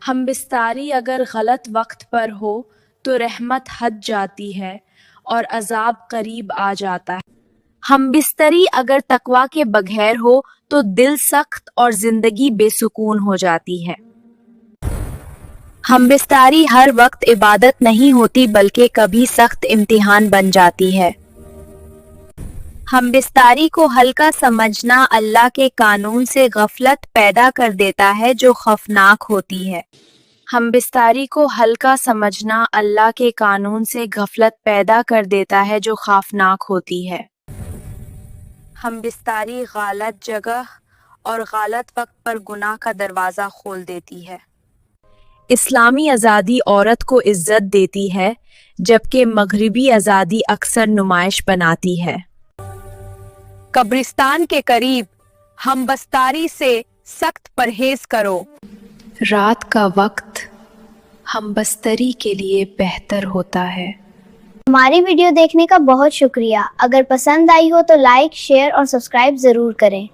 ہم بستاری اگر غلط وقت پر ہو تو رحمت ہٹ جاتی ہے اور عذاب قریب آ جاتا ہے۔ ہم بستری اگر تقوی کے بغیر ہو تو دل سخت اور زندگی بے سکون ہو جاتی ہے۔ ہم بستاری ہر وقت عبادت نہیں ہوتی بلکہ کبھی سخت امتحان بن جاتی ہے۔ ہم بستاری کو ہلکا سمجھنا اللہ کے قانون سے غفلت پیدا کر دیتا ہے جو خوفناک ہوتی ہے۔ ہم بستاری کو ہلکا سمجھنا اللہ کے قانون سے غفلت پیدا کر دیتا ہے جو خوفناک ہوتی ہے۔ ہم بستاری غلط جگہ اور غلط وقت پر گناہ کا دروازہ کھول دیتی ہے۔ اسلامی آزادی عورت کو عزت دیتی ہے جبکہ مغربی آزادی اکثر نمائش بناتی ہے۔ قبرستان کے قریب ہم بستاری سے سخت پرہیز کرو۔ رات کا وقت ہم بستری کے لیے بہتر ہوتا ہے۔ ہماری ویڈیو دیکھنے کا بہت شکریہ۔ اگر پسند آئی ہو تو لائک، شیئر اور سبسکرائب ضرور کریں۔